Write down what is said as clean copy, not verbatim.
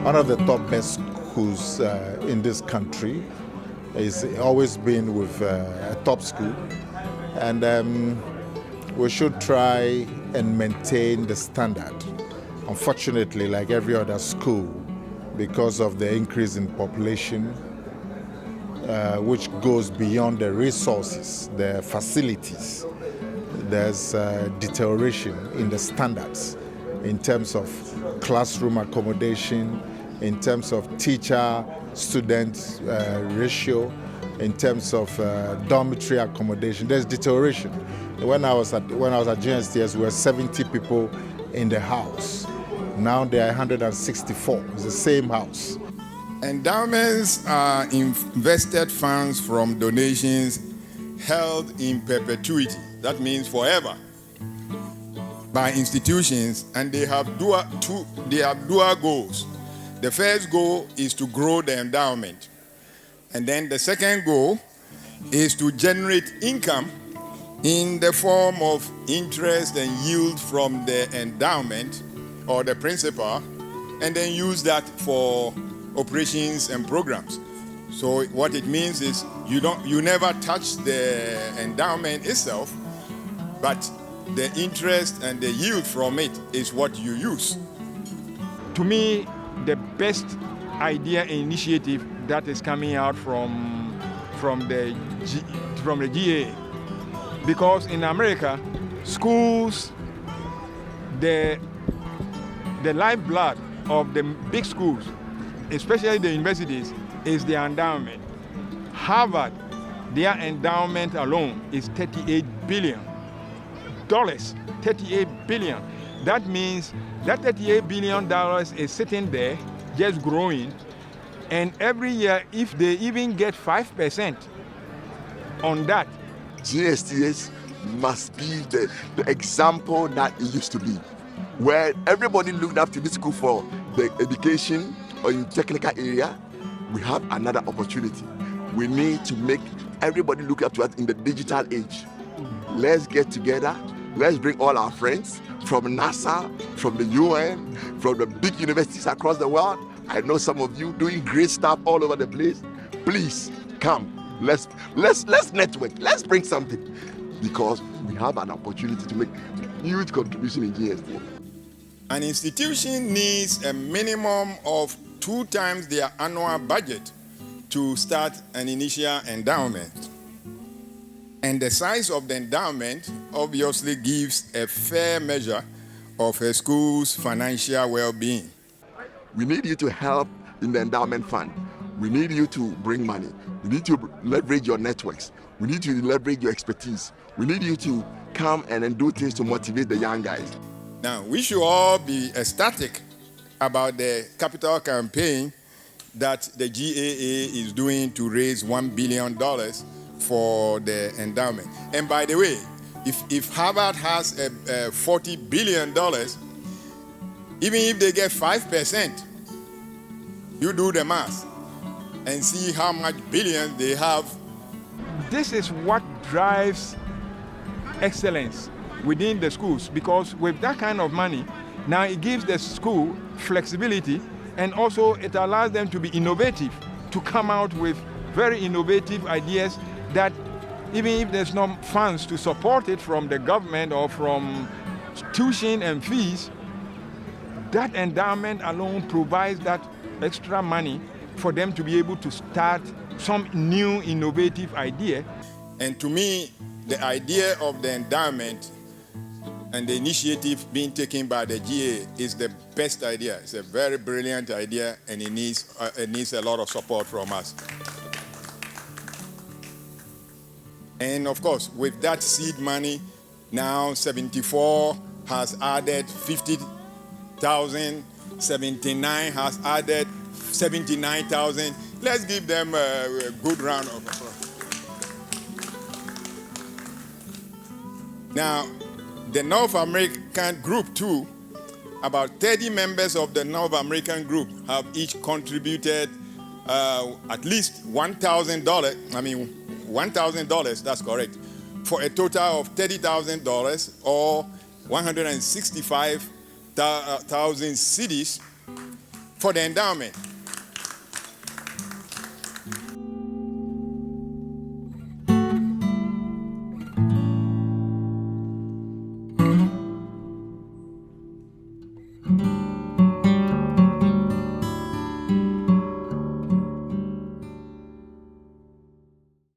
one of the top best schools in this country. It's always been with a top school, and we should try and maintain the standard. Unfortunately, like every other school, because of the increase in population, which goes beyond the resources, the facilities, there's deterioration in the standards in terms of classroom accommodation, in terms of teacher-student ratio, in terms of dormitory accommodation. There's deterioration. When I was at GNSTS, we were 70 people in the house. Now there are 164. It's the same house. Endowments are invested funds from donations held in perpetuity. That means forever, by institutions, and they have dual goals. The first goal is to grow the endowment, and then the second goal is to generate income in the form of interest and yield from the endowment or the principal, and then use that for operations and programs. So what it means is you never touch the endowment itself, but the interest and the yield from it is what you use. To me, the best idea and initiative that is coming out from the GAA, because in America, schools, the lifeblood of the big schools, especially the universities, is the endowment. Harvard, their endowment alone is $38 billion. 38 billion. That means that $38 billion is sitting there, just growing, and every year, if they even get 5% on that, GSTS must be the example that it used to be, where everybody looked up to this school for the education or in technical area. We have another opportunity. We need to make everybody look up to us in the digital age. Let's get together. Let's bring all our friends from NASA, from the UN, from the big universities across the world. I know some of you doing great stuff all over the place. Please come. Let's network. Let's bring something, because we have an opportunity to make huge contribution in GST. An institution needs a minimum of 2 times their annual budget to start an initial endowment. And the size of the endowment obviously gives a fair measure of a school's financial well-being. We need you to help in the endowment fund. We need you to bring money. We need to leverage your networks. We need to leverage your expertise. We need you to come and then do things to motivate the young guys. Now, we should all be ecstatic about the capital campaign that the GAA is doing to raise $1 billion for the endowment. And by the way, if Harvard has a $40 billion, even if they get 5%, you do the math and see how much billions they have. this is what drives excellence within the schools, because with that kind of money, now it gives the school flexibility, and also it allows them to be innovative, to come out with very innovative ideas that even if there's no funds to support it from the government or from tuition and fees, that endowment alone provides that extra money for them to be able to start some new innovative idea. And to me, the idea of the endowment and the initiative being taken by the GA is the best idea. It's a very brilliant idea, and it needs a lot of support from us. And of course, with that seed money, now 74 has added 50,000, 79 has added 79,000. Let's give them a good round of applause. Now, the North American group too, about 30 members of the North American group have each contributed at least $1,000, $1,000, that's correct, for a total of $30,000 or 165,000 cedis for the endowment.